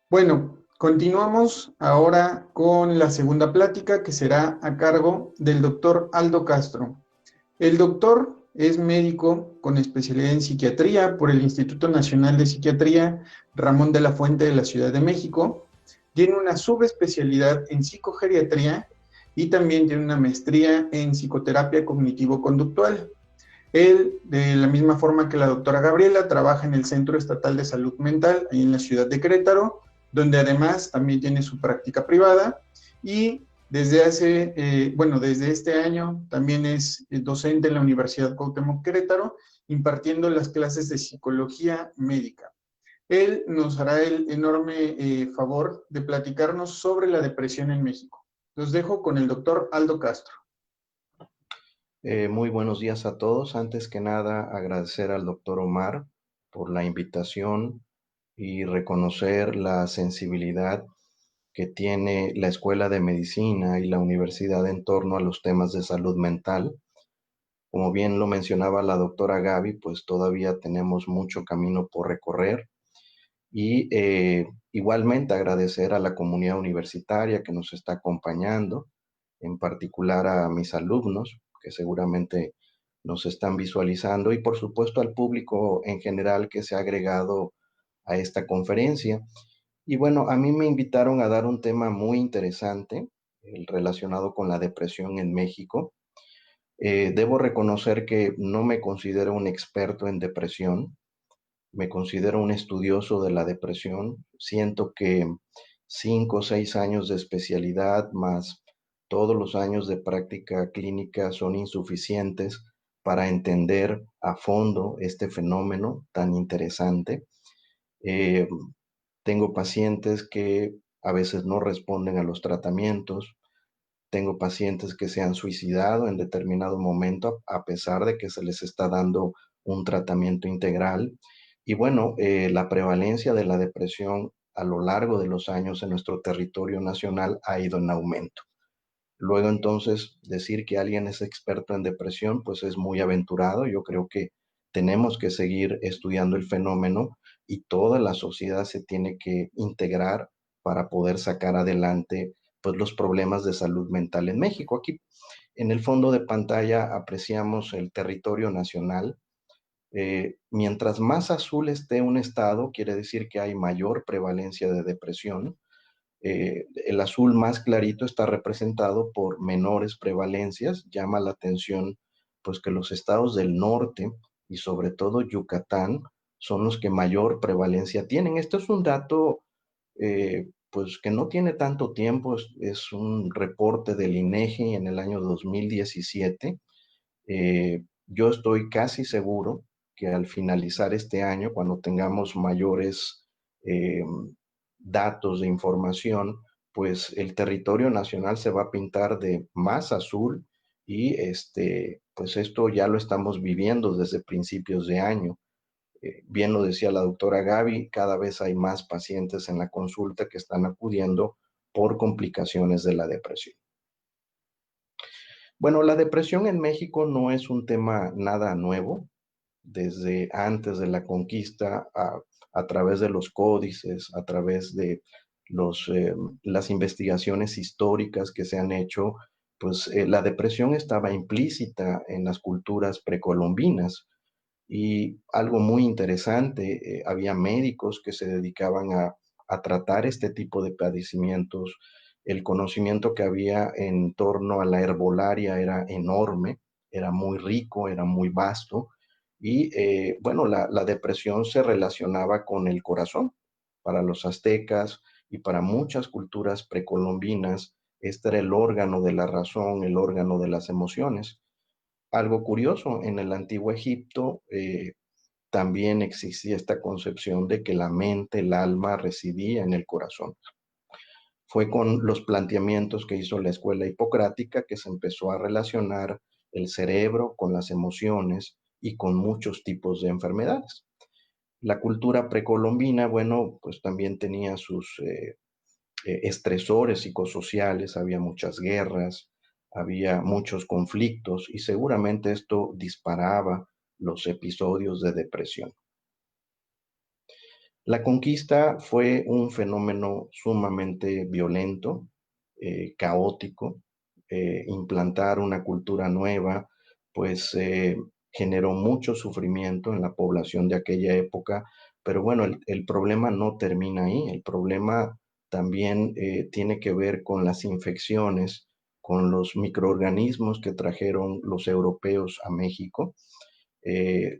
Bueno, continuamos ahora con la segunda plática que será a cargo del doctor Aldo Castro. El doctor es médico con especialidad en psiquiatría por el Instituto Nacional de Psiquiatría Ramón de la Fuente de la Ciudad de México. Tiene una subespecialidad en psicogeriatría y también tiene una maestría en psicoterapia cognitivo-conductual. Él, de la misma forma que la doctora Gabriela, trabaja en el Centro Estatal de Salud Mental, ahí en la ciudad de Querétaro, donde además también tiene su práctica privada y desde este año también es docente en la Universidad Cuauhtémoc Querétaro, impartiendo las clases de psicología médica. Él nos hará el enorme favor de platicarnos sobre la depresión en México. Los dejo con el doctor Aldo Castro. Muy buenos días a todos. Antes que nada, agradecer al doctor Omar por la invitación y reconocer la sensibilidad que tiene la Escuela de Medicina y la universidad en torno a los temas de salud mental. Como bien lo mencionaba la doctora Gaby, pues todavía tenemos mucho camino por recorrer y igualmente agradecer a la comunidad universitaria que nos está acompañando, en particular a mis alumnos que seguramente nos están visualizando y por supuesto al público en general que se ha agregado a esta conferencia. Y bueno, a mí me invitaron a dar un tema muy interesante, el relacionado con la depresión en México. Debo reconocer que no me considero un experto en depresión, me considero un estudioso de la depresión. Siento que 5 o 6 años de especialidad más todos los años de práctica clínica son insuficientes para entender a fondo este fenómeno tan interesante. Eh, Tengo pacientes que a veces no responden a los tratamientos. Tengo pacientes que se han suicidado en determinado momento a pesar de que se les está dando un tratamiento integral. Y bueno, la prevalencia de la depresión a lo largo de los años en nuestro territorio nacional ha ido en aumento. Luego entonces decir que alguien es experto en depresión, pues es muy aventurado. Yo creo que tenemos que seguir estudiando el fenómeno y toda la sociedad se tiene que integrar para poder sacar adelante pues los problemas de salud mental en México. Aquí en el fondo de pantalla apreciamos el territorio nacional. Mientras más azul esté un estado, quiere decir que hay mayor prevalencia de depresión. El azul más clarito está representado por menores prevalencias. Llama la atención pues que los estados del norte y sobre todo Yucatán son los que mayor prevalencia tienen. Esto es un dato pues que no tiene tanto tiempo, es un reporte del INEGI en el año 2017. Yo estoy casi seguro que al finalizar este año, cuando tengamos mayores eh, datos de información, pues el territorio nacional se va a pintar de más azul y pues esto ya lo estamos viviendo desde principios de año. Bien lo decía la doctora Gaby, cada vez hay más pacientes en la consulta que están acudiendo por complicaciones de la depresión. Bueno, la depresión en México no es un tema nada nuevo. Desde antes de la conquista, a través de los códices, a través de los, las investigaciones históricas que se han hecho, pues la depresión estaba implícita en las culturas precolombinas. Y algo muy interesante, había médicos que se dedicaban a tratar este tipo de padecimientos. El conocimiento que había en torno a la herbolaria era enorme, era muy rico, era muy vasto. Y bueno, la depresión se relacionaba con el corazón. Para los aztecas y para muchas culturas precolombinas, este era el órgano de la razón, el órgano de las emociones. Algo curioso, en el antiguo Egipto también existía esta concepción de que la mente, el alma residía en el corazón. Fue con los planteamientos que hizo la escuela hipocrática que se empezó a relacionar el cerebro con las emociones y con muchos tipos de enfermedades. La cultura precolombina, bueno, pues también tenía sus estresores psicosociales, había muchas guerras, había muchos conflictos y seguramente esto disparaba los episodios de depresión. La conquista fue un fenómeno sumamente violento, caótico. Implantar una cultura nueva, pues generó mucho sufrimiento en la población de aquella época, pero bueno, el problema no termina ahí, el problema también tiene que ver con las infecciones, con los microorganismos que trajeron los europeos a México.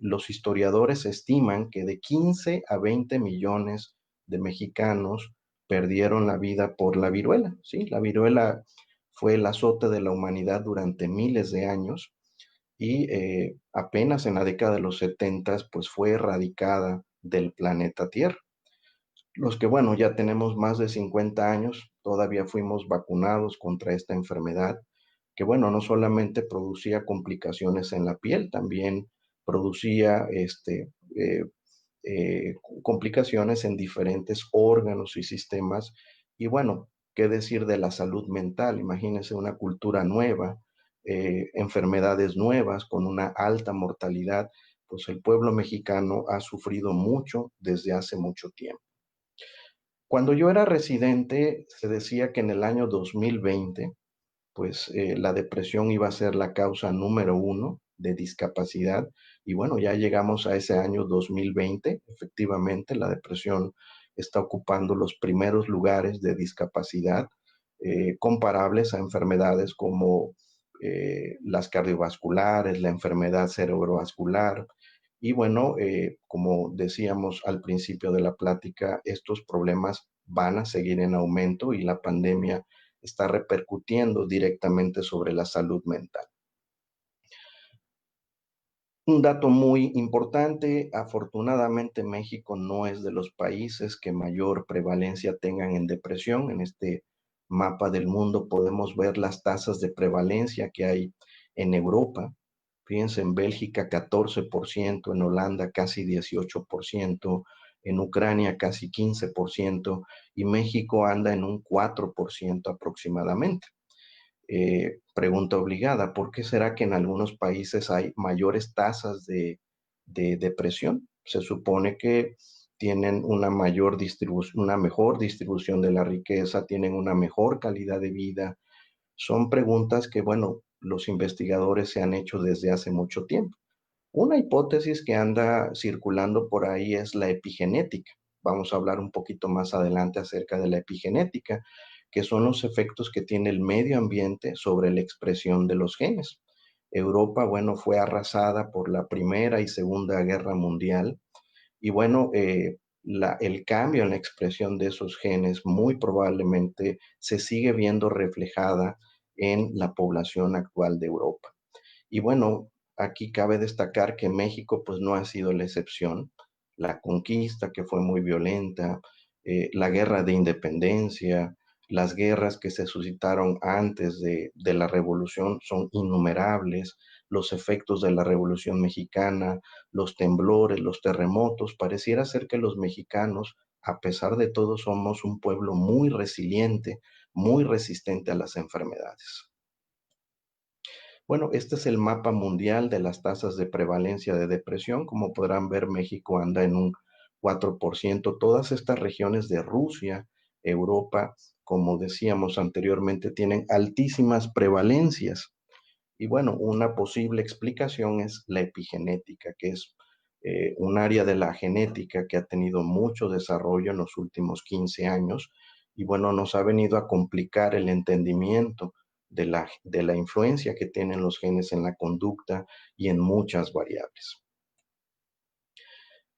Los historiadores estiman que de 15 a 20 millones de mexicanos perdieron la vida por la viruela, ¿sí? La viruela fue el azote de la humanidad durante miles de años y apenas en la década de los 70 pues fue erradicada del planeta Tierra. Los que, bueno, ya tenemos más de 50 años, todavía fuimos vacunados contra esta enfermedad, que, bueno, no solamente producía complicaciones en la piel, también producía eh, eh, complicaciones en diferentes órganos y sistemas. Y bueno, ¿qué decir de la salud mental? Imagínense una cultura nueva, enfermedades nuevas con una alta mortalidad, pues el pueblo mexicano ha sufrido mucho desde hace mucho tiempo. Cuando yo era residente, se decía que en el año 2020 pues la depresión iba a ser la causa número uno de discapacidad. Y bueno, ya llegamos a ese año 2020. Efectivamente, la depresión está ocupando los primeros lugares de discapacidad, comparables a enfermedades como las cardiovasculares, la enfermedad cerebrovascular. Y bueno, como decíamos al principio de la plática, estos problemas van a seguir en aumento y la pandemia está repercutiendo directamente sobre la salud mental. Un dato muy importante, afortunadamente México no es de los países que mayor prevalencia tengan en depresión. En este mapa del mundo podemos ver las tasas de prevalencia que hay en Europa. Fíjense, en Bélgica 14%, en Holanda casi 18%, en Ucrania casi 15% y México anda en un 4% aproximadamente. Pregunta obligada, ¿por qué será que en algunos países hay mayores tasas de depresión? Se supone que tienen una mayor distribución, una mejor distribución de la riqueza, tienen una mejor calidad de vida. Son preguntas que, bueno, los investigadores se han hecho desde hace mucho tiempo. Una hipótesis que anda circulando por ahí es la epigenética. Vamos a hablar un poquito más adelante acerca de la epigenética, que son los efectos que tiene el medio ambiente sobre la expresión de los genes. Europa, bueno, fue arrasada por la Primera y Segunda Guerra Mundial y bueno, el cambio en la expresión de esos genes muy probablemente se sigue viendo reflejada en la población actual de Europa. Y bueno, aquí cabe destacar que México pues no ha sido la excepción. La conquista que fue muy violenta, la guerra de independencia, las guerras que se suscitaron antes de la revolución son innumerables, los efectos de la revolución mexicana, los temblores, los terremotos, pareciera ser que los mexicanos, a pesar de todo, somos un pueblo muy resiliente, muy resistente a las enfermedades. Bueno, este es el mapa mundial de las tasas de prevalencia de depresión. Como podrán ver, México anda en un 4%. Todas estas regiones de Rusia, Europa, como decíamos anteriormente, tienen altísimas prevalencias. Y bueno, una posible explicación es la epigenética, que es un área de la genética que ha tenido mucho desarrollo en los últimos 15 años y bueno, nos ha venido a complicar el entendimiento de la influencia que tienen los genes en la conducta y en muchas variables.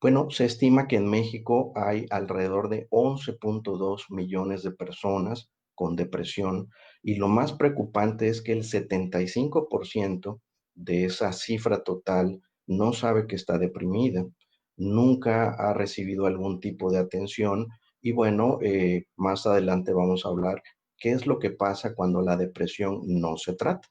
Bueno, se estima que en México hay alrededor de 11.2 millones de personas con depresión y lo más preocupante es que el 75% de esa cifra total no sabe que está deprimida, nunca ha recibido algún tipo de atención y bueno, más adelante vamos a hablar qué es lo que pasa cuando la depresión no se trata.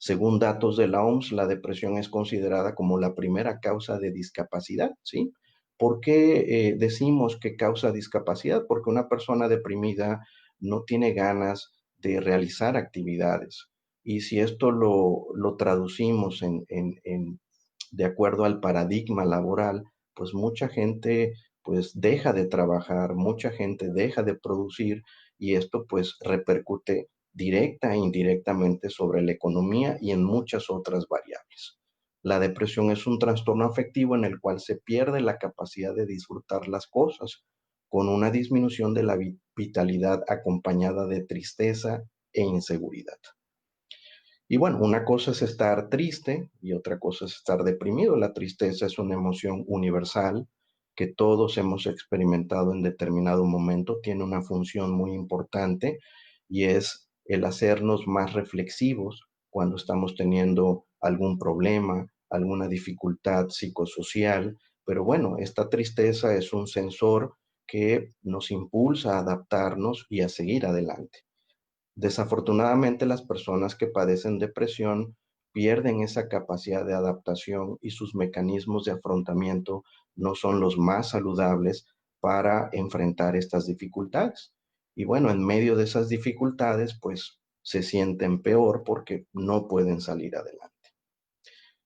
Según datos de la OMS, la depresión es considerada como la primera causa de discapacidad, ¿sí? ¿Por qué decimos que causa discapacidad? Porque una persona deprimida no tiene ganas de realizar actividades. Y si esto lo traducimos de acuerdo al paradigma laboral, pues mucha gente pues deja de trabajar, mucha gente deja de producir y esto pues repercute directa e indirectamente sobre la economía y en muchas otras variables. La depresión es un trastorno afectivo en el cual se pierde la capacidad de disfrutar las cosas, con una disminución de la vitalidad acompañada de tristeza e inseguridad. Y bueno, una cosa es estar triste y otra cosa es estar deprimido. La tristeza es una emoción universal que todos hemos experimentado en determinado momento. Tiene una función muy importante y es el hacernos más reflexivos cuando estamos teniendo algún problema, alguna dificultad psicosocial. Pero bueno, esta tristeza es un sensor que nos impulsa a adaptarnos y a seguir adelante. Desafortunadamente, las personas que padecen depresión pierden esa capacidad de adaptación y sus mecanismos de afrontamiento no son los más saludables para enfrentar estas dificultades. Y bueno, en medio de esas dificultades, pues se sienten peor porque no pueden salir adelante.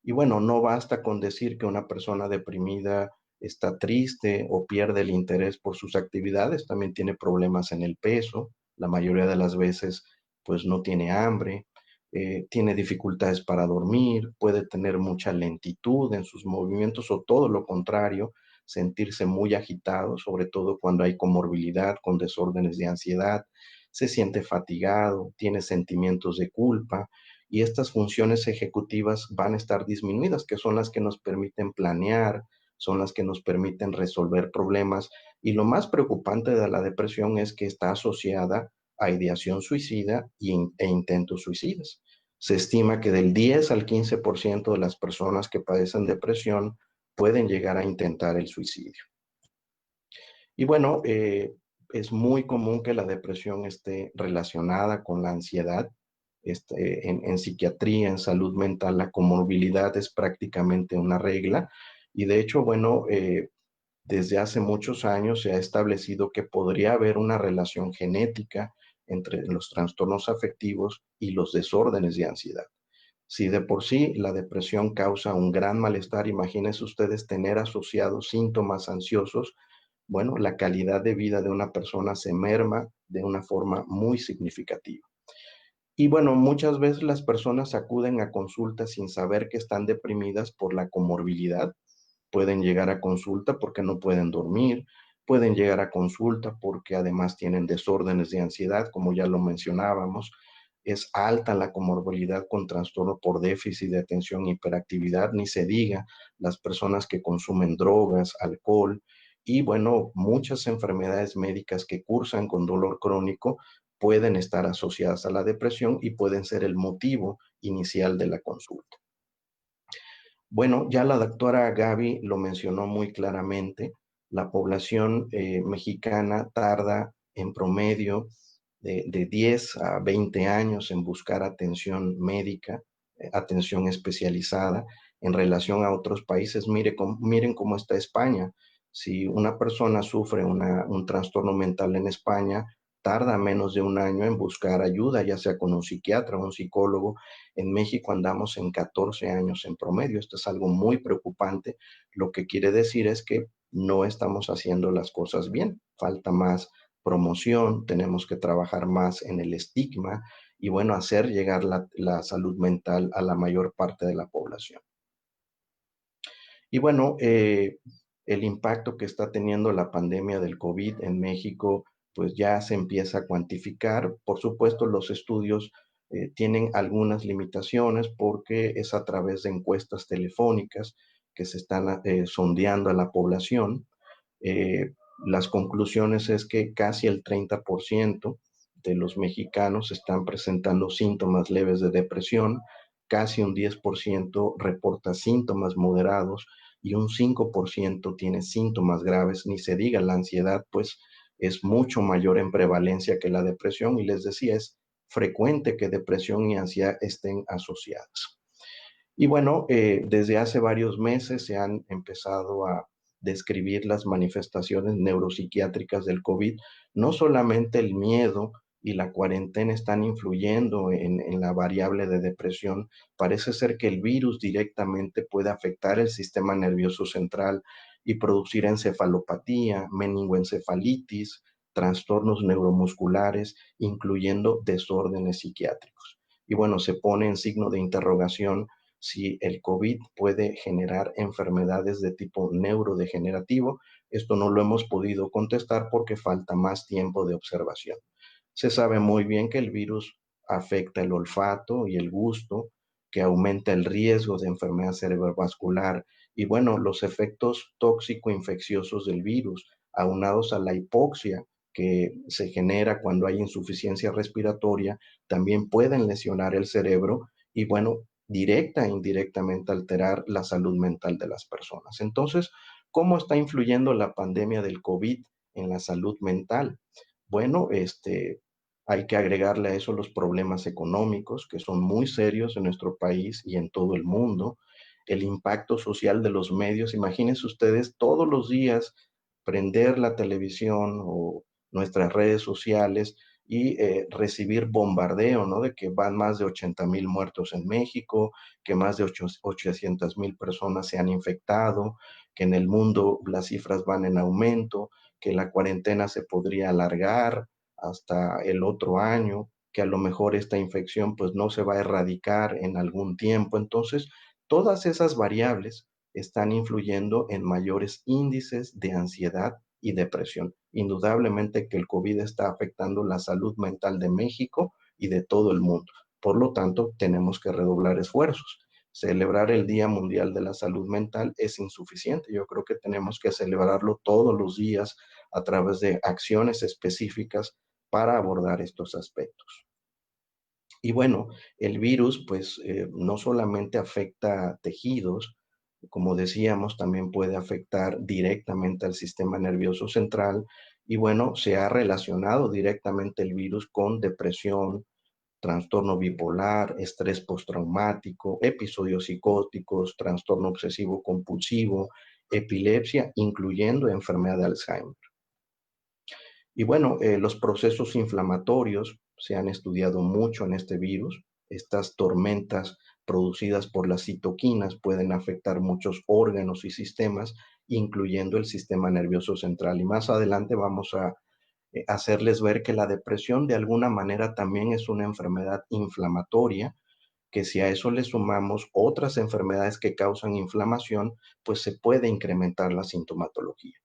Y bueno, no basta con decir que una persona deprimida está triste o pierde el interés por sus actividades, también tiene problemas en el peso, la mayoría de las veces pues no tiene hambre, tiene dificultades para dormir, puede tener mucha lentitud en sus movimientos o todo lo contrario, sentirse muy agitado, sobre todo cuando hay comorbilidad con desórdenes de ansiedad, se siente fatigado, tiene sentimientos de culpa y estas funciones ejecutivas van a estar disminuidas, que son las que nos permiten planear, son las que nos permiten resolver problemas. Y lo más preocupante de la depresión es que está asociada a ideación suicida e intentos suicidas. Se estima que del 10 al 15% de las personas que padecen depresión pueden llegar a intentar el suicidio. Y bueno, es muy común que la depresión esté relacionada con la ansiedad. En psiquiatría, en salud mental, la comorbilidad es prácticamente una regla. Y de hecho, bueno, desde hace muchos años se ha establecido que podría haber una relación genética entre los trastornos afectivos y los desórdenes de ansiedad. Si de por sí la depresión causa un gran malestar, imagínense ustedes tener asociados síntomas ansiosos, bueno, la calidad de vida de una persona se merma de una forma muy significativa. Y bueno, muchas veces las personas acuden a consultas sin saber que están deprimidas por la comorbilidad. Pueden llegar a consulta porque no pueden dormir, pueden llegar a consulta porque además tienen desórdenes de ansiedad, como ya lo mencionábamos. Es alta la comorbilidad con trastorno por déficit de atención e hiperactividad, ni se diga las personas que consumen drogas, alcohol y bueno, muchas enfermedades médicas que cursan con dolor crónico pueden estar asociadas a la depresión y pueden ser el motivo inicial de la consulta. Bueno, ya la doctora Gaby lo mencionó muy claramente, la población mexicana tarda en promedio de 10 a 20 años en buscar atención médica, atención especializada en relación a otros países. Miren cómo está España. Si una persona sufre un trastorno mental en España, tarda menos de un año en buscar ayuda, ya sea con un psiquiatra o un psicólogo. En México andamos en 14 años en promedio. Esto es algo muy preocupante. Lo que quiere decir es que no estamos haciendo las cosas bien. Falta más promoción, tenemos que trabajar más en el estigma y bueno, hacer llegar la salud mental a la mayor parte de la población. Y bueno, el impacto que está teniendo la pandemia del COVID en México, pues ya se empieza a cuantificar. Por supuesto, los estudios tienen algunas limitaciones porque es a través de encuestas telefónicas que se están sondeando a la población. Eh, las conclusiones es que casi el 30% de los mexicanos están presentando síntomas leves de depresión, casi un 10% reporta síntomas moderados y un 5% tiene síntomas graves, ni se diga la ansiedad, pues es mucho mayor en prevalencia que la depresión y les decía, es frecuente que depresión y ansiedad estén asociadas. Y bueno, desde hace varios meses se han empezado a describir las manifestaciones neuropsiquiátricas del COVID. No solamente el miedo y la cuarentena están influyendo en la variable de depresión, parece ser que el virus directamente puede afectar el sistema nervioso central y producir encefalopatía, meningoencefalitis, trastornos neuromusculares, incluyendo desórdenes psiquiátricos. Y bueno, se pone en signo de interrogación si el COVID puede generar enfermedades de tipo neurodegenerativo. Esto no lo hemos podido contestar porque falta más tiempo de observación. Se sabe muy bien que el virus afecta el olfato y el gusto, que aumenta el riesgo de enfermedad cerebrovascular y bueno, los efectos tóxico-infecciosos del virus, aunados a la hipoxia que se genera cuando hay insuficiencia respiratoria, también pueden lesionar el cerebro y bueno, directa e indirectamente alterar la salud mental de las personas. Entonces, ¿cómo está influyendo la pandemia del COVID en la salud mental? Bueno, hay que agregarle a eso los problemas económicos, que son muy serios en nuestro país y en todo el mundo, el impacto social de los medios. Imagínense ustedes todos los días prender la televisión o nuestras redes sociales y recibir bombardeo, ¿no? De que van más de 80,000 muertos en México, que más de 800,000 personas se han infectado, que en el mundo las cifras van en aumento, que la cuarentena se podría alargar hasta el otro año, que a lo mejor esta infección pues no se va a erradicar en algún tiempo. Entonces, todas esas variables están influyendo en mayores índices de ansiedad y depresión. Indudablemente que el COVID está afectando la salud mental de México y de todo el mundo. Por lo tanto, tenemos que redoblar esfuerzos. Celebrar el Día Mundial de la Salud Mental es insuficiente. Yo creo que tenemos que celebrarlo todos los días a través de acciones específicas para abordar estos aspectos. Y bueno, el virus pues no solamente afecta tejidos, como decíamos, también puede afectar directamente al sistema nervioso central y bueno, se ha relacionado directamente el virus con depresión, trastorno bipolar, estrés postraumático, episodios psicóticos, trastorno obsesivo compulsivo, epilepsia, incluyendo enfermedad de Alzheimer. Y bueno, los procesos inflamatorios se han estudiado mucho en este virus. Estas tormentas producidas por las citoquinas pueden afectar muchos órganos y sistemas, incluyendo el sistema nervioso central. Y más adelante vamos a hacerles ver que la depresión de alguna manera también es una enfermedad inflamatoria, que si a eso le sumamos otras enfermedades que causan inflamación, pues se puede incrementar la sintomatología.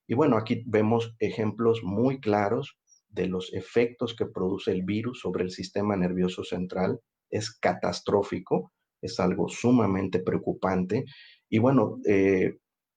Y bueno, aquí vemos ejemplos muy claros de los efectos que produce el virus sobre el sistema nervioso central. Es catastrófico, es algo sumamente preocupante. Y bueno,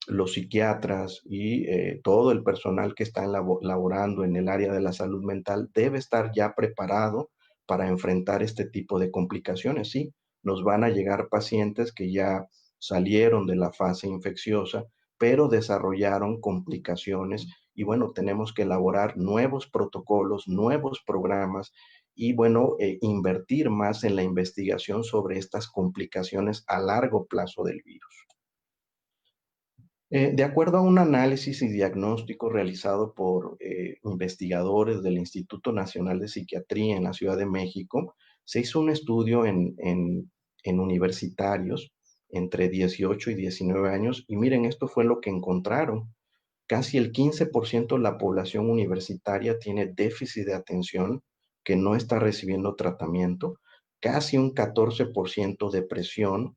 los psiquiatras y todo el personal que está laborando en el área de la salud mental debe estar ya preparado para enfrentar este tipo de complicaciones. Sí, nos van a llegar pacientes que ya salieron de la fase infecciosa, pero desarrollaron complicaciones y bueno, tenemos que elaborar nuevos protocolos, nuevos programas y bueno, invertir más en la investigación sobre estas complicaciones a largo plazo del virus. De acuerdo a un análisis y diagnóstico realizado por investigadores del Instituto Nacional de Psiquiatría en la Ciudad de México, se hizo un estudio en universitarios entre 18 y 19 años y miren, esto fue lo que encontraron. Casi el 15% de la población universitaria tiene déficit de atención que no está recibiendo tratamiento, casi un 14% depresión,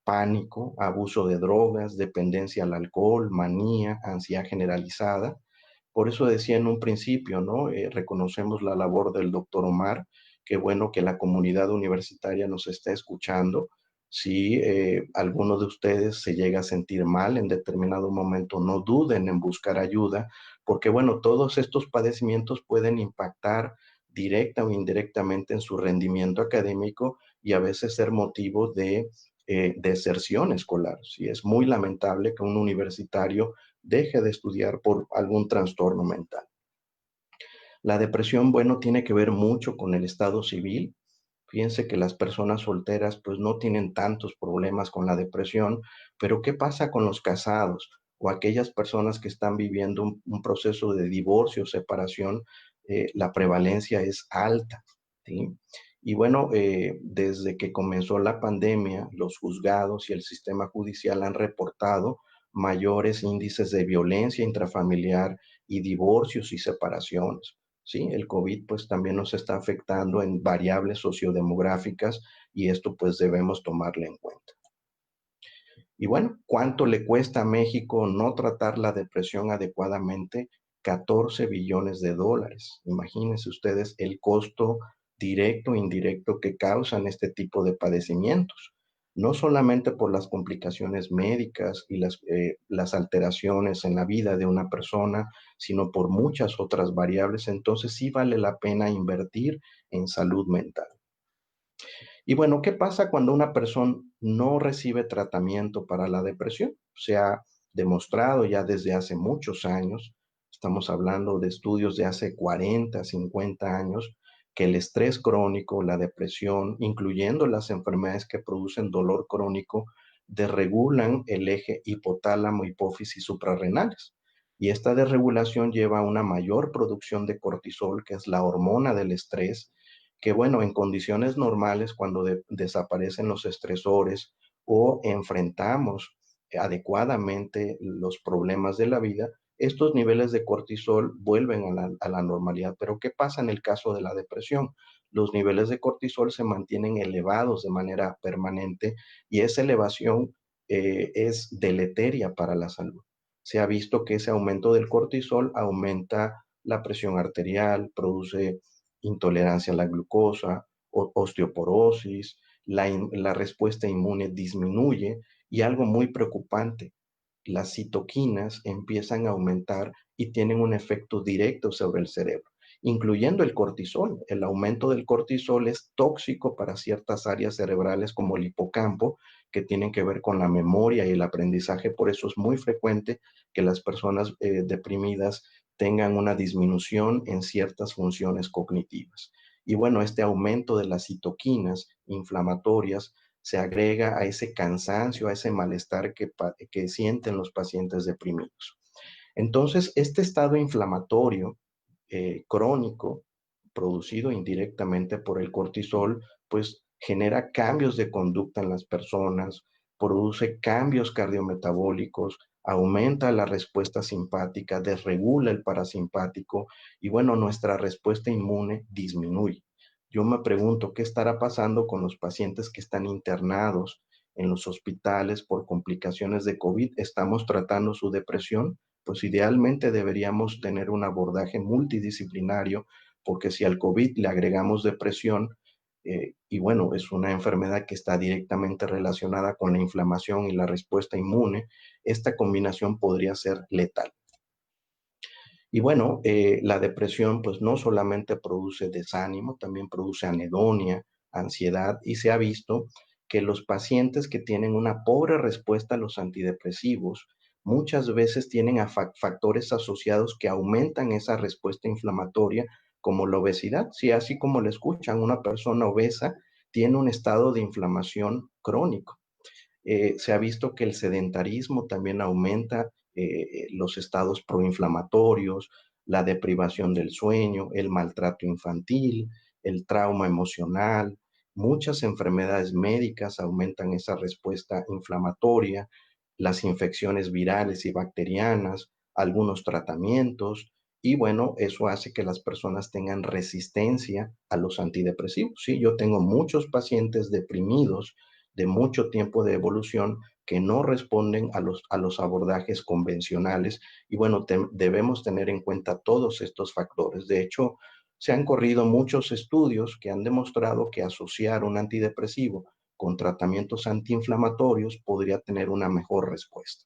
pánico, abuso de drogas, dependencia al alcohol, manía, ansiedad generalizada. Por eso decía en un principio, ¿no? Reconocemos la labor del doctor Omar, qué bueno que la comunidad universitaria nos está escuchando. Si alguno de ustedes se llega a sentir mal en determinado momento, no duden en buscar ayuda, porque bueno, todos estos padecimientos pueden impactar directa o indirectamente en su rendimiento académico y a veces ser motivo de deserción escolar. Sí, es muy lamentable que un universitario deje de estudiar por algún trastorno mental. La depresión, bueno, tiene que ver mucho con el estado civil. Fíjense que las personas solteras pues no tienen tantos problemas con la depresión, pero ¿qué pasa con los casados o aquellas personas que están viviendo un proceso de divorcio o separación? La prevalencia es alta, ¿sí? Y bueno, desde que comenzó la pandemia, los juzgados y el sistema judicial han reportado mayores índices de violencia intrafamiliar y divorcios y separaciones. Sí, el COVID pues también nos está afectando en variables sociodemográficas y esto pues debemos tomarle en cuenta. Y bueno, ¿cuánto le cuesta a México no tratar la depresión adecuadamente? 14 billones de dólares. Imagínense ustedes el costo directo e indirecto que causan este tipo de padecimientos. No solamente por las complicaciones médicas y las alteraciones en la vida de una persona, sino por muchas otras variables. Entonces sí vale la pena invertir en salud mental. Y bueno, ¿qué pasa cuando una persona no recibe tratamiento para la depresión? Se ha demostrado ya desde hace muchos años, estamos hablando de estudios de hace 40, 50 años, que el estrés crónico, la depresión, incluyendo las enfermedades que producen dolor crónico, desregulan el eje hipotálamo-hipófisis suprarrenales. Y esta desregulación lleva a una mayor producción de cortisol, que es la hormona del estrés, que bueno, en condiciones normales, cuando desaparecen los estresores o enfrentamos adecuadamente los problemas de la vida, estos niveles de cortisol vuelven a la normalidad. Pero ¿qué pasa en el caso de la depresión? Los niveles de cortisol se mantienen elevados de manera permanente y esa elevación es deleteria para la salud. Se ha visto que ese aumento del cortisol aumenta la presión arterial, produce intolerancia a la glucosa, osteoporosis, la respuesta inmune disminuye y algo muy preocupante, las citoquinas empiezan a aumentar y tienen un efecto directo sobre el cerebro, incluyendo el cortisol. El aumento del cortisol es tóxico para ciertas áreas cerebrales como el hipocampo, que tienen que ver con la memoria y el aprendizaje. Por eso es muy frecuente que las personas deprimidas tengan una disminución en ciertas funciones cognitivas. Y bueno, este aumento de las citoquinas inflamatorias se agrega a ese cansancio, a ese malestar que sienten los pacientes deprimidos. Entonces, este estado inflamatorio crónico, producido indirectamente por el cortisol, pues genera cambios de conducta en las personas, produce cambios cardiometabólicos, aumenta la respuesta simpática, desregula el parasimpático y bueno, nuestra respuesta inmune disminuye. Yo me pregunto qué estará pasando con los pacientes que están internados en los hospitales por complicaciones de COVID. ¿Estamos tratando su depresión? Pues idealmente deberíamos tener un abordaje multidisciplinario, porque si al COVID le agregamos depresión, y bueno, es una enfermedad que está directamente relacionada con la inflamación y la respuesta inmune, esta combinación podría ser letal. Y bueno, la depresión pues no solamente produce desánimo, también produce anedonia, ansiedad y se ha visto que los pacientes que tienen una pobre respuesta a los antidepresivos muchas veces tienen factores asociados que aumentan esa respuesta inflamatoria como la obesidad. Si así como le escuchan, una persona obesa tiene un estado de inflamación crónico. Se ha visto que el sedentarismo también aumenta los estados proinflamatorios, la deprivación del sueño, el maltrato infantil, el trauma emocional. Muchas enfermedades médicas aumentan esa respuesta inflamatoria, las infecciones virales y bacterianas, algunos tratamientos, y bueno, eso hace que las personas tengan resistencia a los antidepresivos. Sí, yo tengo muchos pacientes deprimidos de mucho tiempo de evolución que no responden a los abordajes convencionales. Y bueno, debemos tener en cuenta todos estos factores. De hecho, se han corrido muchos estudios que han demostrado que asociar un antidepresivo con tratamientos antiinflamatorios podría tener una mejor respuesta.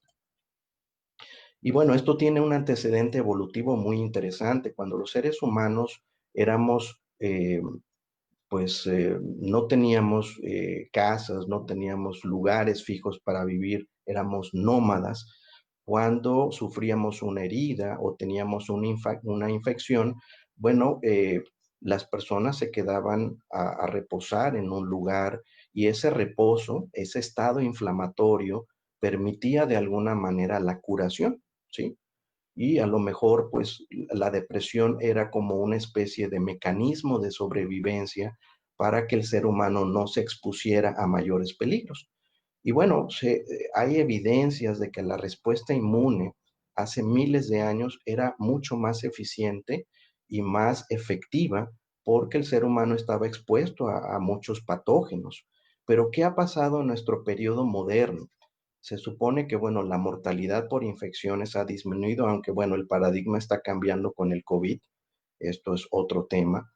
Y bueno, esto tiene un antecedente evolutivo muy interesante. Cuando los seres humanos éramos pues no teníamos casas, no teníamos lugares fijos para vivir, éramos nómadas. Cuando sufríamos una herida o teníamos una infección, bueno, las personas se quedaban a reposar en un lugar y ese reposo, ese estado inflamatorio, permitía de alguna manera la curación, ¿sí? Y a lo mejor pues la depresión era como una especie de mecanismo de sobrevivencia para que el ser humano no se expusiera a mayores peligros. Y bueno, hay evidencias de que la respuesta inmune hace miles de años era mucho más eficiente y más efectiva porque el ser humano estaba expuesto a muchos patógenos. Pero ¿qué ha pasado en nuestro periodo moderno? Se supone que, bueno, la mortalidad por infecciones ha disminuido, aunque, bueno, el paradigma está cambiando con el COVID. Esto es otro tema.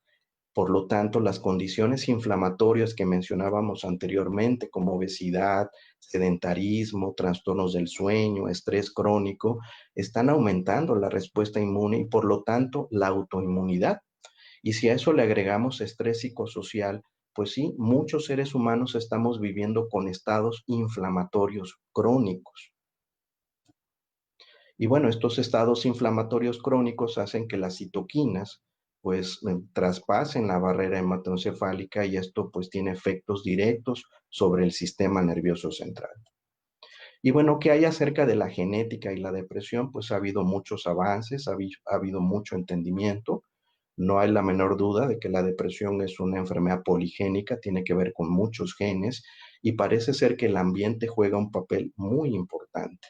Por lo tanto, las condiciones inflamatorias que mencionábamos anteriormente, como obesidad, sedentarismo, trastornos del sueño, estrés crónico, están aumentando la respuesta inmune y por lo tanto la autoinmunidad. Y si a eso le agregamos estrés psicosocial, pues sí, muchos seres humanos estamos viviendo con estados inflamatorios crónicos. Y bueno, estos estados inflamatorios crónicos hacen que las citoquinas pues traspasen la barrera hematoencefálica y esto pues tiene efectos directos sobre el sistema nervioso central. Y bueno, ¿qué hay acerca de la genética y la depresión? Pues ha habido muchos avances, ha habido mucho entendimiento. No hay la menor duda de que la depresión es una enfermedad poligénica, tiene que ver con muchos genes y parece ser que el ambiente juega un papel muy importante.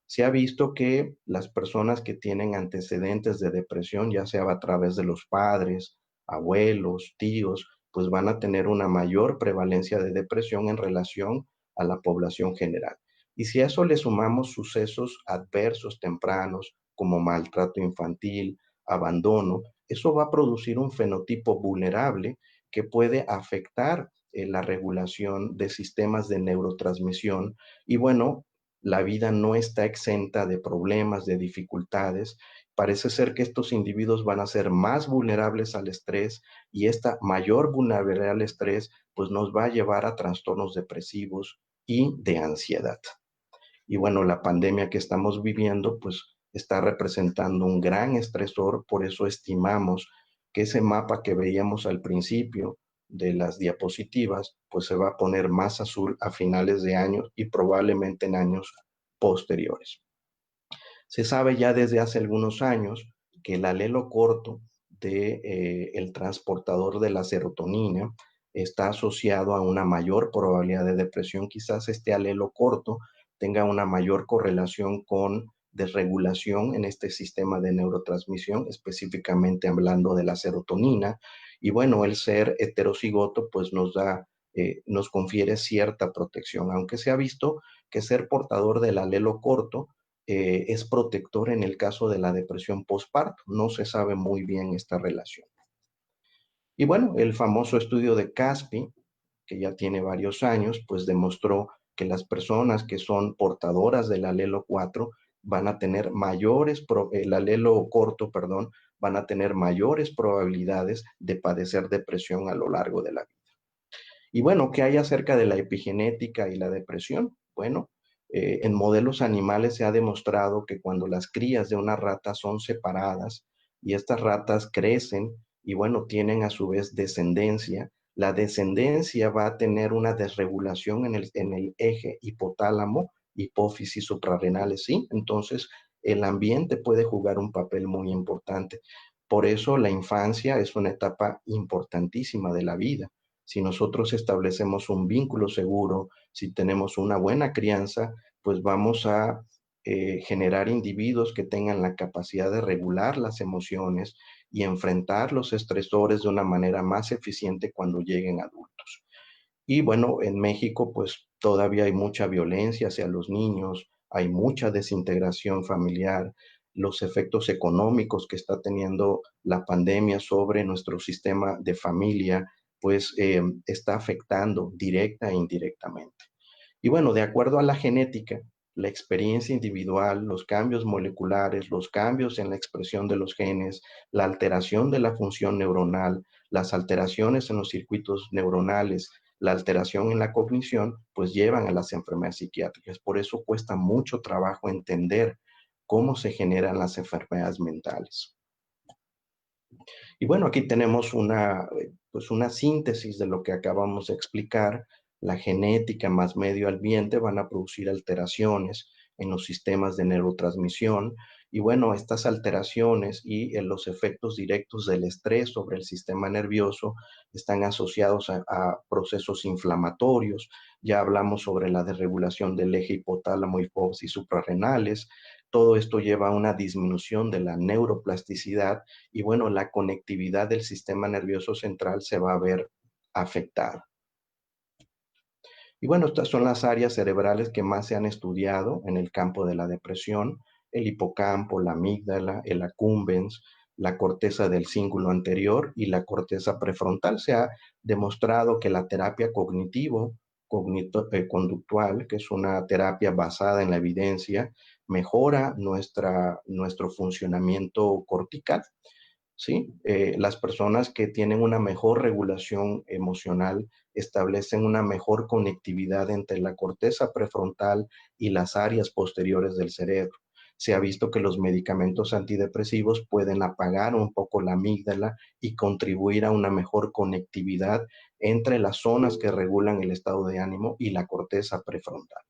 Se ha visto que las personas que tienen antecedentes de depresión, ya sea a través de los padres, abuelos, tíos, pues van a tener una mayor prevalencia de depresión en relación a la población general. Y si a eso le sumamos sucesos adversos tempranos, como maltrato infantil, abandono, eso va a producir un fenotipo vulnerable que puede afectar la regulación de sistemas de neurotransmisión y bueno, la vida no está exenta de problemas, de dificultades. Parece ser que estos individuos van a ser más vulnerables al estrés y esta mayor vulnerabilidad al estrés pues nos va a llevar a trastornos depresivos y de ansiedad. Y bueno, la pandemia que estamos viviendo pues está representando un gran estresor, por eso estimamos que ese mapa que veíamos al principio de las diapositivas pues se va a poner más azul a finales de año y probablemente en años posteriores. Se sabe ya desde hace algunos años que el alelo corto de, el transportador de la serotonina está asociado a una mayor probabilidad de depresión. Quizás este alelo corto tenga una mayor correlación con desregulación en este sistema de neurotransmisión, específicamente hablando de la serotonina. Y bueno, el ser heterocigoto pues nos confiere cierta protección, aunque se ha visto que ser portador del alelo corto es protector en el caso de la depresión postparto. No se sabe muy bien esta relación. Y bueno, el famoso estudio de Caspi, que ya tiene varios años, pues demostró que las personas que son portadoras del alelo 4 van a tener el alelo corto, perdón, van a tener mayores probabilidades de padecer depresión a lo largo de la vida. Y bueno, ¿qué hay acerca de la epigenética y la depresión? Bueno, en modelos animales se ha demostrado que cuando las crías de una rata son separadas y estas ratas crecen y bueno, tienen a su vez descendencia, la descendencia va a tener una desregulación en el eje hipotálamo, hipófisis suprarrenales, ¿sí? Entonces, el ambiente puede jugar un papel muy importante. Por eso la infancia es una etapa importantísima de la vida. Si nosotros establecemos un vínculo seguro, si tenemos una buena crianza, pues vamos a generar individuos que tengan la capacidad de regular las emociones y enfrentar los estresores de una manera más eficiente cuando lleguen adultos. Y bueno, en México pues todavía hay mucha violencia hacia los niños, hay mucha desintegración familiar, los efectos económicos que está teniendo la pandemia sobre nuestro sistema de familia, pues está afectando directa e indirectamente. Y bueno, de acuerdo a la genética, la experiencia individual, los cambios moleculares, los cambios en la expresión de los genes, la alteración de la función neuronal, las alteraciones en los circuitos neuronales, la alteración en la cognición, pues llevan a las enfermedades psiquiátricas. Por eso cuesta mucho trabajo entender cómo se generan las enfermedades mentales. Y bueno, aquí tenemos pues una síntesis de lo que acabamos de explicar. La genética más medio ambiente van a producir alteraciones en los sistemas de neurotransmisión Y bueno, estas alteraciones y los efectos directos del estrés sobre el sistema nervioso están asociados a procesos inflamatorios. Ya hablamos sobre la desregulación del eje hipotálamo, hipófisis suprarrenales. Todo esto lleva a una disminución de la neuroplasticidad y bueno, la conectividad del sistema nervioso central se va a ver afectada. Y bueno, estas son las áreas cerebrales que más se han estudiado en el campo de la depresión: el hipocampo, la amígdala, el accumbens, la corteza del cíngulo anterior y la corteza prefrontal. Se ha demostrado que la terapia conductual, que es una terapia basada en la evidencia, mejora nuestro funcionamiento cortical. ¿Sí? Las personas que tienen una mejor regulación emocional establecen una mejor conectividad entre la corteza prefrontal y las áreas posteriores del cerebro. Se ha visto que los medicamentos antidepresivos pueden apagar un poco la amígdala y contribuir a una mejor conectividad entre las zonas que regulan el estado de ánimo y la corteza prefrontal.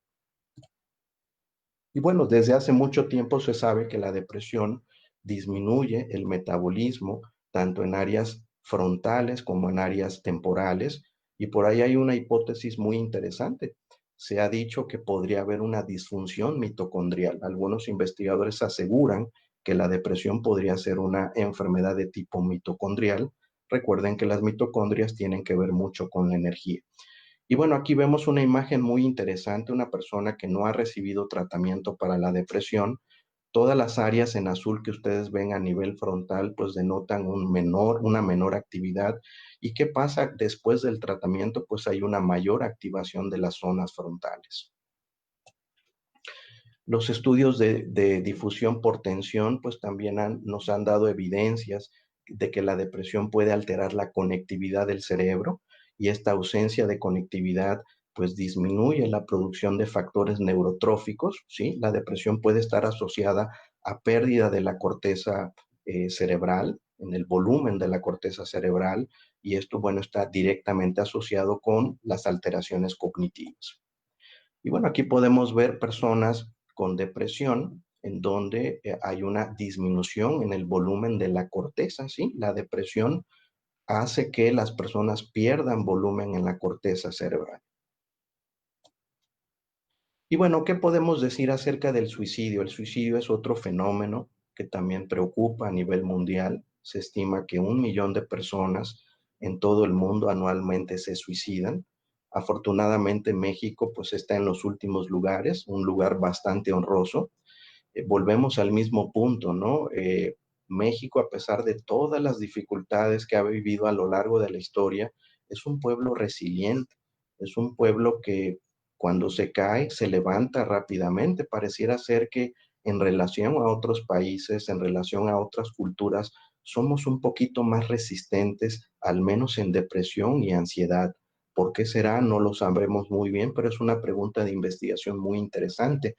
Y bueno, desde hace mucho tiempo se sabe que la depresión disminuye el metabolismo tanto en áreas frontales como en áreas temporales. Y por ahí hay una hipótesis muy interesante. Se ha dicho que podría haber una disfunción mitocondrial. Algunos investigadores aseguran que la depresión podría ser una enfermedad de tipo mitocondrial. Recuerden que las mitocondrias tienen que ver mucho con la energía. Y bueno, aquí vemos una imagen muy interesante, una persona que no ha recibido tratamiento para la depresión. Todas las áreas en azul que ustedes ven a nivel frontal, pues denotan una menor actividad. ¿Y qué pasa después del tratamiento? Pues hay una mayor activación de las zonas frontales. Los estudios de difusión por tensión, pues también nos han dado evidencias de que la depresión puede alterar la conectividad del cerebro, y esta ausencia de conectividad pues disminuye la producción de factores neurotróficos, ¿sí? La depresión puede estar asociada a pérdida de la corteza cerebral, en el volumen de la corteza cerebral, y esto, bueno, está directamente asociado con las alteraciones cognitivas. Y bueno, aquí podemos ver personas con depresión en donde hay una disminución en el volumen de la corteza, ¿sí? La depresión hace que las personas pierdan volumen en la corteza cerebral. Y bueno, ¿qué podemos decir acerca del suicidio? El suicidio es otro fenómeno que también preocupa a nivel mundial. Se estima que 1 millón de personas en todo el mundo anualmente se suicidan. Afortunadamente México pues está en los últimos lugares, un lugar bastante honroso. Volvemos al mismo punto, ¿no? México, a pesar de todas las dificultades que ha vivido a lo largo de la historia, es un pueblo resiliente, es un pueblo que cuando se cae se levanta rápidamente. Pareciera ser que en relación a otros países, en relación a otras culturas, somos un poquito más resistentes, al menos en depresión y ansiedad. ¿Por qué será? No lo sabremos muy bien, pero es una pregunta de investigación muy interesante.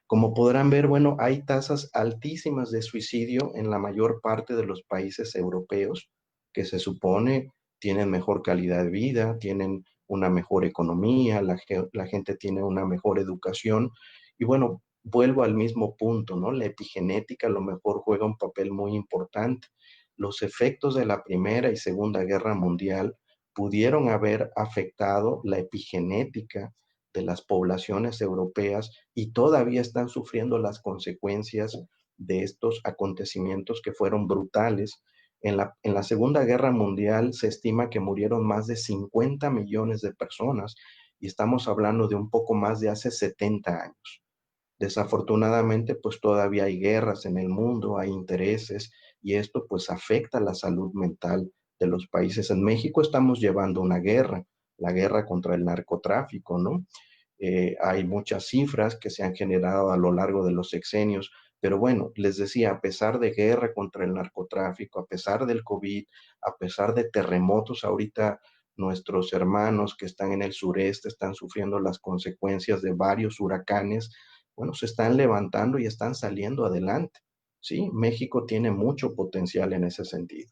Como podrán ver, bueno, hay tasas altísimas de suicidio en la mayor parte de los países europeos, que se supone tienen mejor calidad de vida, tienen una mejor economía, la gente tiene una mejor educación. Y bueno, vuelvo al mismo punto, ¿no? La epigenética a lo mejor juega un papel muy importante. Los efectos de la Primera y Segunda Guerra Mundial pudieron haber afectado la epigenética de las poblaciones europeas y todavía están sufriendo las consecuencias de estos acontecimientos que fueron brutales. En la Segunda Guerra Mundial se estima que murieron más de 50 millones de personas, y estamos hablando de un poco más de hace 70 años. Desafortunadamente, pues todavía hay guerras en el mundo, hay intereses, y esto pues afecta la salud mental de los países. En México estamos llevando una guerra, la guerra contra el narcotráfico, ¿no? Hay muchas cifras que se han generado a lo largo de los sexenios, pero bueno, les decía, a pesar de guerra contra el narcotráfico, a pesar del COVID, a pesar de terremotos, ahorita nuestros hermanos que están en el sureste están sufriendo las consecuencias de varios huracanes. Bueno, se están levantando y están saliendo adelante. Sí, México tiene mucho potencial en ese sentido.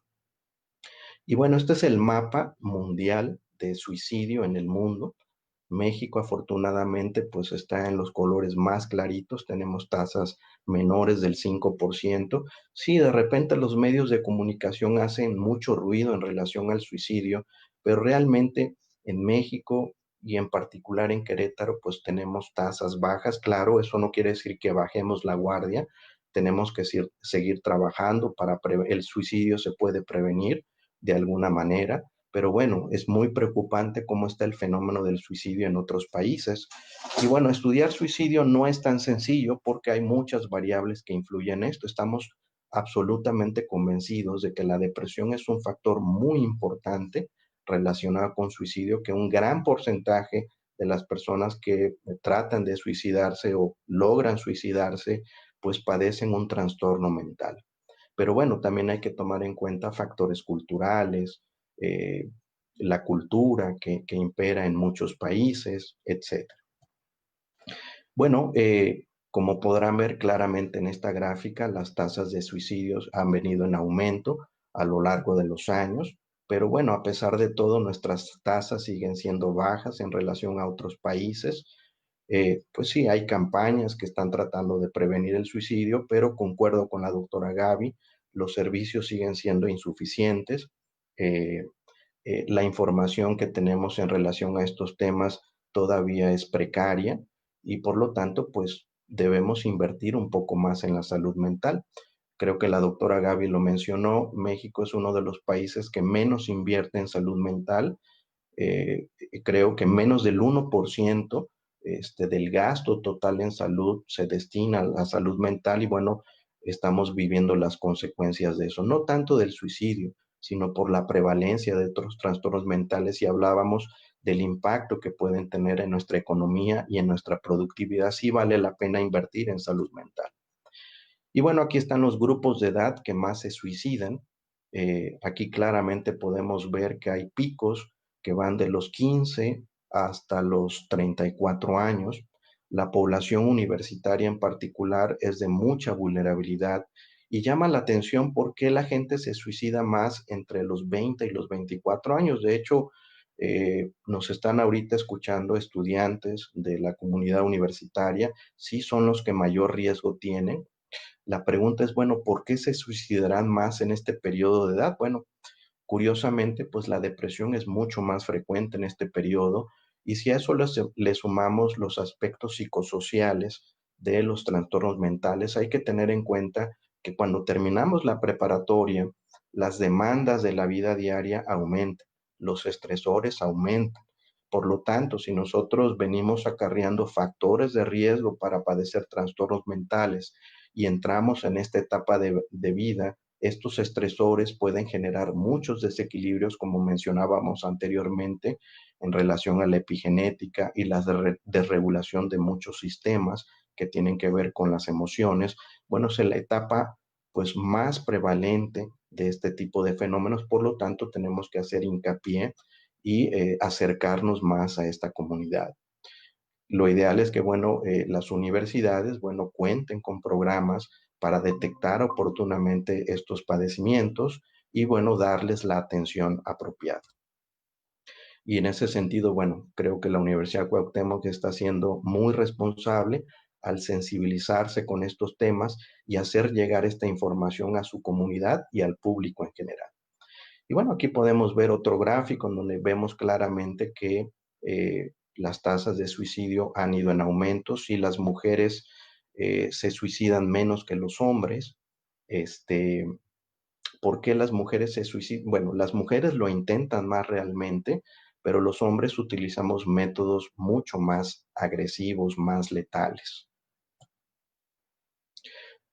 Y bueno, este es el mapa mundial de suicidio en el mundo. México, afortunadamente, pues está en los colores más claritos, tenemos tasas menores del 5%. Sí, de repente los medios de comunicación hacen mucho ruido en relación al suicidio, pero realmente en México y en particular en Querétaro, pues tenemos tasas bajas. Claro, eso no quiere decir que bajemos la guardia, tenemos que seguir trabajando para el suicidio se puede prevenir de alguna manera, pero bueno, es muy preocupante cómo está el fenómeno del suicidio en otros países. Y bueno, estudiar suicidio no es tan sencillo porque hay muchas variables que influyen en esto. Estamos absolutamente convencidos de que la depresión es un factor muy importante relacionado con suicidio, que un gran porcentaje de las personas que tratan de suicidarse o logran suicidarse, pues padecen un trastorno mental. Pero bueno, también hay que tomar en cuenta factores culturales, eh, la cultura que impera en muchos países, etcétera. Bueno, como podrán ver claramente en esta gráfica, las tasas de suicidios han venido en aumento a lo largo de los años, pero bueno, a pesar de todo, nuestras tasas siguen siendo bajas en relación a otros países. Pues sí, hay campañas que están tratando de prevenir el suicidio, pero concuerdo con la doctora Gaby, los servicios siguen siendo insuficientes. Eh, la información que tenemos en relación a estos temas todavía es precaria y por lo tanto, pues debemos invertir un poco más en la salud mental. Creo que la doctora Gaby lo mencionó, México es uno de los países que menos invierte en salud mental. eh, Creo que menos del 1% del gasto total en salud se destina a la salud mental y bueno, estamos viviendo las consecuencias de eso, no tanto del suicidio, sino por la prevalencia de otros trastornos mentales y hablábamos del impacto que pueden tener en nuestra economía y en nuestra productividad, sí vale la pena invertir en salud mental. Y bueno, aquí están los grupos de edad que más se suicidan. Aquí claramente podemos ver que hay picos que van de los 15 hasta los 34 años. La población universitaria en particular es de mucha vulnerabilidad y llama la atención por qué la gente se suicida más entre los 20 y los 24 años. De hecho, nos están ahorita escuchando estudiantes de la comunidad universitaria, sí son los que mayor riesgo tienen. La pregunta es, bueno, ¿por qué se suicidarán más en este periodo de edad? Bueno, curiosamente, pues la depresión es mucho más frecuente en este periodo y si a eso le sumamos los aspectos psicosociales de los trastornos mentales, hay que tener en cuenta que cuando terminamos la preparatoria, las demandas de la vida diaria aumentan, los estresores aumentan. Por lo tanto, si nosotros venimos acarreando factores de riesgo para padecer trastornos mentales y entramos en esta etapa de vida, estos estresores pueden generar muchos desequilibrios, como mencionábamos anteriormente, en relación a la epigenética y la desregulación de muchos sistemas que tienen que ver con las emociones. Bueno, es la etapa pues más prevalente de este tipo de fenómenos, por lo tanto tenemos que hacer hincapié y acercarnos más a esta comunidad. Lo ideal es que, bueno, las universidades, bueno, cuenten con programas para detectar oportunamente estos padecimientos y, bueno, darles la atención apropiada. Y en ese sentido, bueno, creo que la Universidad Cuauhtémoc está siendo muy responsable al sensibilizarse con estos temas y hacer llegar esta información a su comunidad y al público en general. Y bueno, aquí podemos ver otro gráfico en donde vemos claramente que las tasas de suicidio han ido en aumento. Si las mujeres se suicidan menos que los hombres, este, ¿por qué las mujeres se suicidan? Bueno, las mujeres lo intentan más realmente, pero los hombres utilizamos métodos mucho más agresivos, más letales.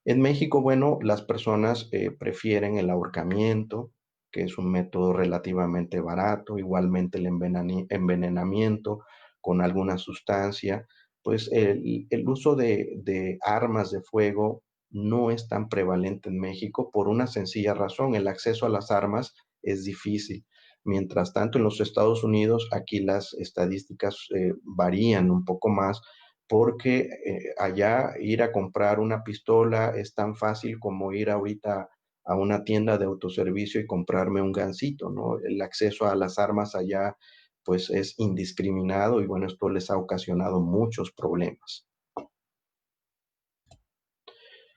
En México, bueno, las personas prefieren el ahorcamiento, que es un método relativamente barato, igualmente el envenenamiento con alguna sustancia, pues el uso de armas de fuego no es tan prevalente en México por una sencilla razón, el acceso a las armas es difícil. Mientras tanto, en los Estados Unidos, aquí las estadísticas varían un poco más porque allá ir a comprar una pistola es tan fácil como ir ahorita a una tienda de autoservicio y comprarme un gansito, ¿no? El acceso a las armas allá pues es indiscriminado y bueno, esto les ha ocasionado muchos problemas.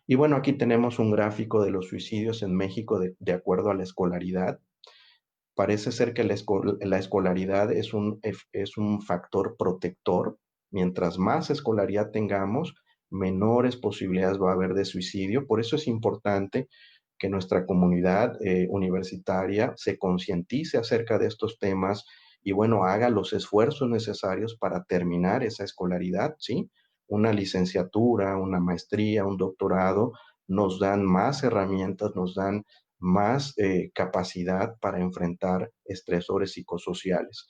Y bueno, aquí tenemos un gráfico de los suicidios en México de acuerdo a la escolaridad. Parece ser que la escolaridad es un factor protector. Mientras más escolaridad tengamos, menores posibilidades va a haber de suicidio. Por eso es importante que nuestra comunidad universitaria se concientice acerca de estos temas y bueno, haga los esfuerzos necesarios para terminar esa escolaridad, ¿sí? Una licenciatura, una maestría, un doctorado nos dan más herramientas, nos dan más capacidad para enfrentar estresores psicosociales.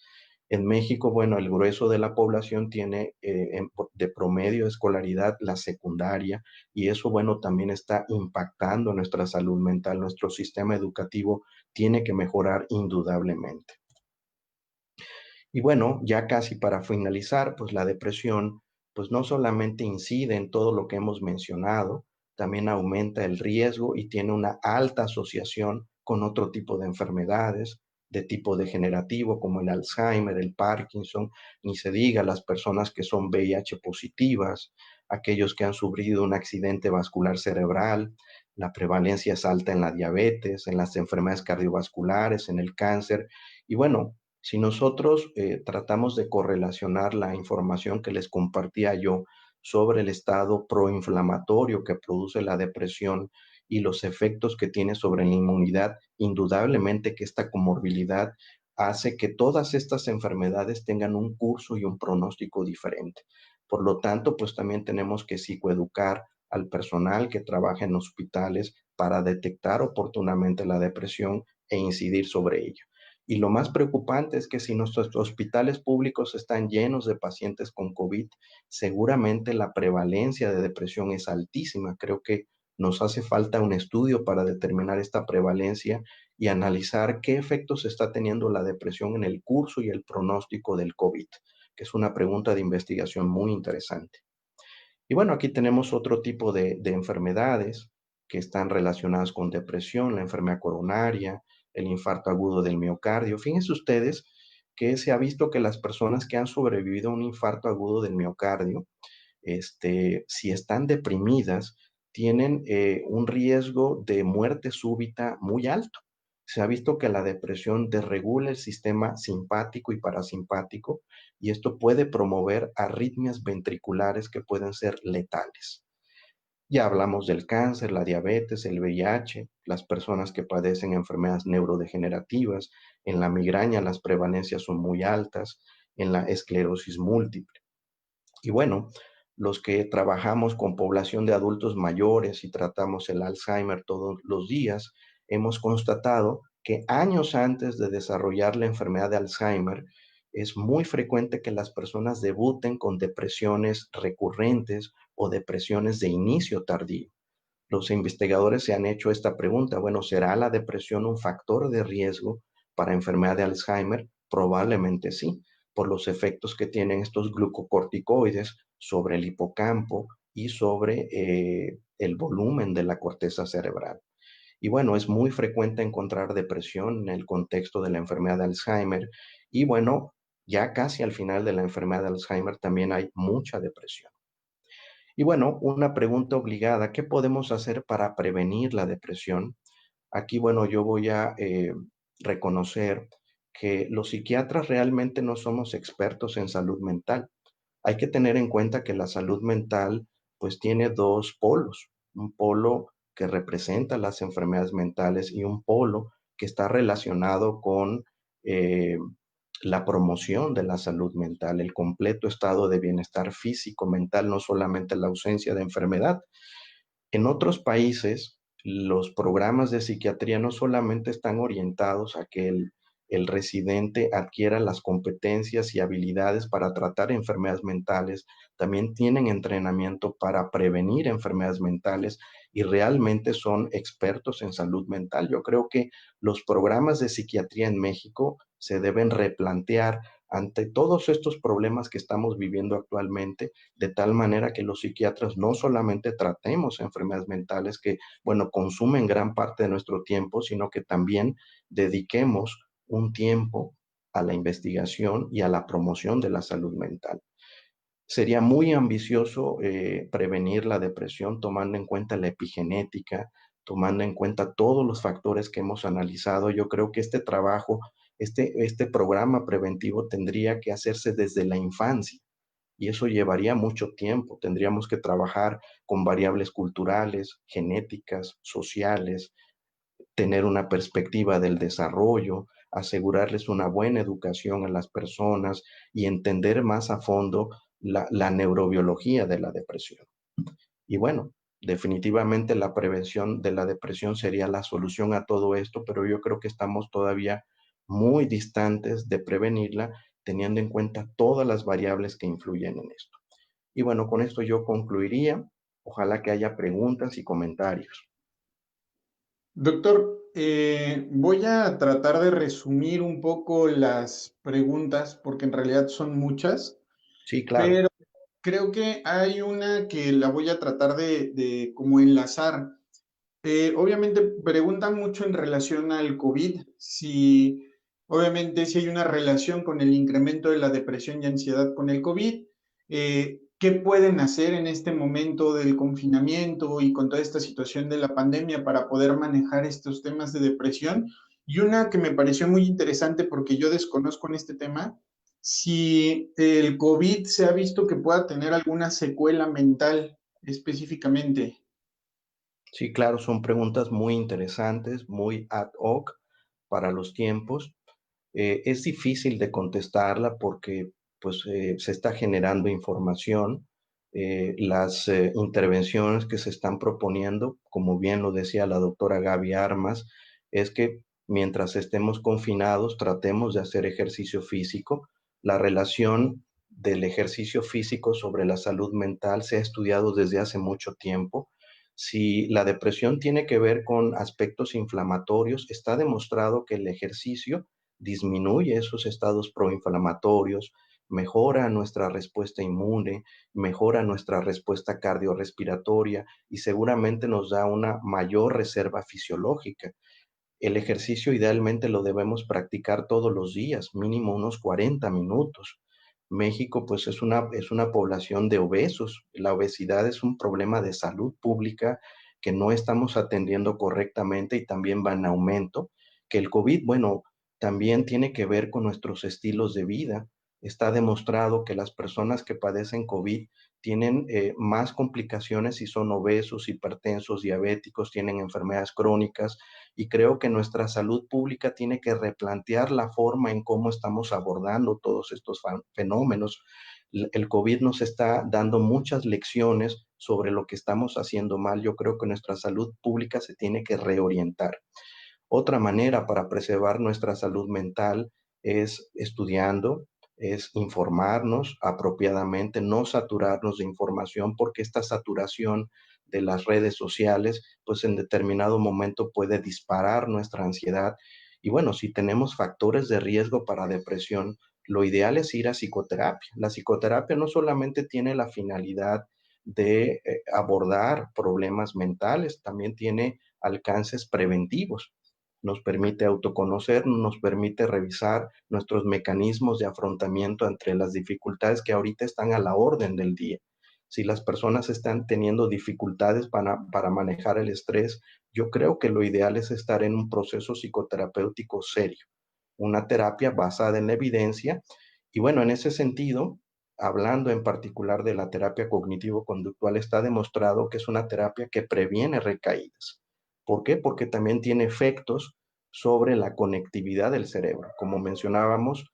En México, bueno, el grueso de la población tiene de promedio de escolaridad la secundaria y eso, bueno, también está impactando nuestra salud mental. Nuestro sistema educativo tiene que mejorar indudablemente. Y bueno, ya casi para finalizar, pues la depresión, pues no solamente incide en todo lo que hemos mencionado, también aumenta el riesgo y tiene una alta asociación con otro tipo de enfermedades de tipo degenerativo como el Alzheimer, el Parkinson, ni se diga las personas que son VIH positivas, aquellos que han sufrido un accidente vascular cerebral, la prevalencia es alta en la diabetes, en las enfermedades cardiovasculares, en el cáncer, y bueno, si nosotros tratamos de correlacionar la información que les compartía yo sobre el estado proinflamatorio que produce la depresión y los efectos que tiene sobre la inmunidad, indudablemente que esta comorbilidad hace que todas estas enfermedades tengan un curso y un pronóstico diferente. Por lo tanto, pues también tenemos que psicoeducar al personal que trabaja en hospitales para detectar oportunamente la depresión e incidir sobre ella. Y lo más preocupante es que si nuestros hospitales públicos están llenos de pacientes con COVID, seguramente la prevalencia de depresión es altísima. Creo que nos hace falta un estudio para determinar esta prevalencia y analizar qué efectos está teniendo la depresión en el curso y el pronóstico del COVID, que es una pregunta de investigación muy interesante. Y bueno, aquí tenemos otro tipo de enfermedades que están relacionadas con depresión, la enfermedad coronaria, el infarto agudo del miocardio. Fíjense ustedes que se ha visto que las personas que han sobrevivido a un infarto agudo del miocardio, si están deprimidas, tienen un riesgo de muerte súbita muy alto. Se ha visto que la depresión desregula el sistema simpático y parasimpático y esto puede promover arritmias ventriculares que pueden ser letales. Ya hablamos del cáncer, la diabetes, el VIH, las personas que padecen enfermedades neurodegenerativas, en la migraña las prevalencias son muy altas, en la esclerosis múltiple. Y bueno, los que trabajamos con población de adultos mayores y tratamos el Alzheimer todos los días, hemos constatado que años antes de desarrollar la enfermedad de Alzheimer, es muy frecuente que las personas debuten con depresiones recurrentes o depresiones de inicio tardío. Los investigadores se han hecho esta pregunta, bueno, ¿será la depresión un factor de riesgo para enfermedad de Alzheimer? Probablemente sí, por los efectos que tienen estos glucocorticoides sobre el hipocampo y sobre el volumen de la corteza cerebral. Y bueno, es muy frecuente encontrar depresión en el contexto de la enfermedad de Alzheimer y bueno, ya casi al final de la enfermedad de Alzheimer también hay mucha depresión. Y bueno, una pregunta obligada, ¿qué podemos hacer para prevenir la depresión? Aquí, bueno, yo voy a reconocer que los psiquiatras realmente no somos expertos en salud mental. Hay que tener en cuenta que la salud mental pues tiene dos polos, un polo que representa las enfermedades mentales y un polo que está relacionado con eh, la promoción de la salud mental, el completo estado de bienestar físico, mental, no solamente la ausencia de enfermedad. En otros países, los programas de psiquiatría no solamente están orientados a que el residente adquiera las competencias y habilidades para tratar enfermedades mentales, también tienen entrenamiento para prevenir enfermedades mentales y realmente son expertos en salud mental. Yo creo que los programas de psiquiatría en México se deben replantear ante todos estos problemas que estamos viviendo actualmente, de tal manera que los psiquiatras no solamente tratemos enfermedades mentales que, bueno, consumen gran parte de nuestro tiempo, sino que también dediquemos un tiempo a la investigación y a la promoción de la salud mental. Sería muy ambicioso prevenir la depresión tomando en cuenta la epigenética, tomando en cuenta todos los factores que hemos analizado. Yo creo que este trabajo, este programa preventivo tendría que hacerse desde la infancia y eso llevaría mucho tiempo. Tendríamos que trabajar con variables culturales, genéticas, sociales, tener una perspectiva del desarrollo, asegurarles una buena educación a las personas y entender más a fondo la neurobiología de la depresión. Y bueno, definitivamente la prevención de la depresión sería la solución a todo esto, pero yo creo que estamos todavía muy distantes de prevenirla, teniendo en cuenta todas las variables que influyen en esto. Y bueno, con esto yo concluiría. Ojalá que haya preguntas y comentarios. Doctor, voy a tratar de resumir un poco las preguntas porque en realidad son muchas, Sí, claro. pero creo que hay una que la voy a tratar de como enlazar. Obviamente preguntan mucho en relación al COVID, si obviamente si hay una relación con el incremento de la depresión y ansiedad con el COVID, ¿qué pueden hacer en este momento del confinamiento y con toda esta situación de la pandemia para poder manejar estos temas de depresión? Y una que me pareció muy interesante porque yo desconozco en este tema, si el COVID se ha visto que pueda tener alguna secuela mental específicamente. Sí, claro, son preguntas muy interesantes, muy ad hoc para los tiempos. Es difícil de contestarla porque pues, se está generando información. Las intervenciones que se están proponiendo, como bien lo decía la doctora Gaby Armas, es que mientras estemos confinados tratemos de hacer ejercicio físico. La relación del ejercicio físico sobre la salud mental se ha estudiado desde hace mucho tiempo. Si la depresión tiene que ver con aspectos inflamatorios, está demostrado que el ejercicio disminuye esos estados proinflamatorios, mejora nuestra respuesta inmune, mejora nuestra respuesta cardiorrespiratoria y seguramente nos da una mayor reserva fisiológica. El ejercicio idealmente lo debemos practicar todos los días, mínimo unos 40 minutos. México pues es una población de obesos. La obesidad es un problema de salud pública que no estamos atendiendo correctamente y también va en aumento. Que el COVID, bueno, también tiene que ver con nuestros estilos de vida. Está demostrado que las personas que padecen COVID tienen más complicaciones si son obesos, hipertensos, diabéticos, tienen enfermedades crónicas y creo que nuestra salud pública tiene que replantear la forma en cómo estamos abordando todos estos fenómenos. El COVID nos está dando muchas lecciones sobre lo que estamos haciendo mal. Yo creo que nuestra salud pública se tiene que reorientar. Otra manera para preservar nuestra salud mental es estudiando, es informarnos apropiadamente, no saturarnos de información, porque esta saturación de las redes sociales, pues en determinado momento puede disparar nuestra ansiedad. Y bueno, si tenemos factores de riesgo para depresión, lo ideal es ir a psicoterapia. La psicoterapia no solamente tiene la finalidad de abordar problemas mentales, también tiene alcances preventivos. Nos permite autoconocernos, nos permite revisar nuestros mecanismos de afrontamiento entre las dificultades que ahorita están a la orden del día. Si las personas están teniendo dificultades para manejar el estrés, yo creo que lo ideal es estar en un proceso psicoterapéutico serio, una terapia basada en la evidencia. Y bueno, en ese sentido, hablando en particular de la terapia cognitivo-conductual, está demostrado que es una terapia que previene recaídas. ¿Por qué? Porque también tiene efectos sobre la conectividad del cerebro. Como mencionábamos,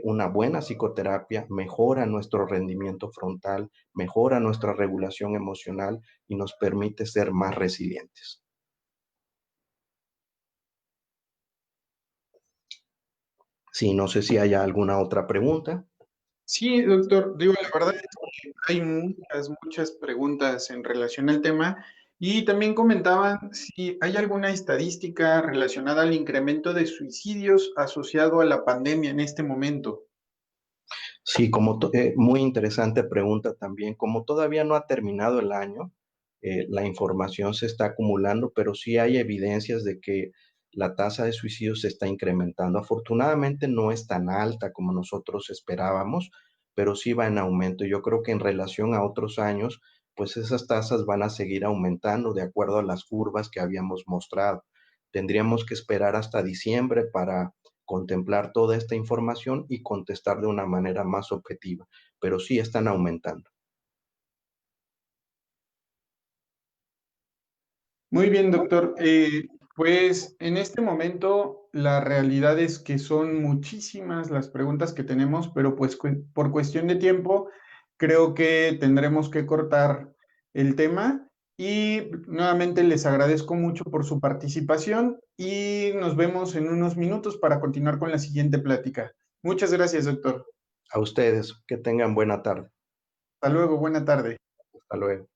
una buena psicoterapia mejora nuestro rendimiento frontal, mejora nuestra regulación emocional y nos permite ser más resilientes. Sí, no sé si haya alguna otra pregunta. Sí, doctor, digo, la verdad es que hay muchas preguntas en relación al tema y también comentaban si hay alguna estadística relacionada al incremento de suicidios asociado a la pandemia en este momento. Sí, muy interesante pregunta también. Como todavía no ha terminado el año, la información se está acumulando, pero sí hay evidencias de que la tasa de suicidio se está incrementando. Afortunadamente no es tan alta como nosotros esperábamos, pero sí va en aumento. Yo creo que en relación a otros años, pues esas tasas van a seguir aumentando de acuerdo a las curvas que habíamos mostrado. Tendríamos que esperar hasta diciembre para contemplar toda esta información y contestar de una manera más objetiva, pero sí están aumentando. Muy bien, doctor. Pues en este momento la realidad es que son muchísimas las preguntas que tenemos, pero pues por cuestión de tiempo creo que tendremos que cortar el tema y nuevamente les agradezco mucho por su participación y nos vemos en unos minutos para continuar con la siguiente plática. Muchas gracias, doctor. A ustedes, que tengan buena tarde. Hasta luego, buena tarde. Hasta luego.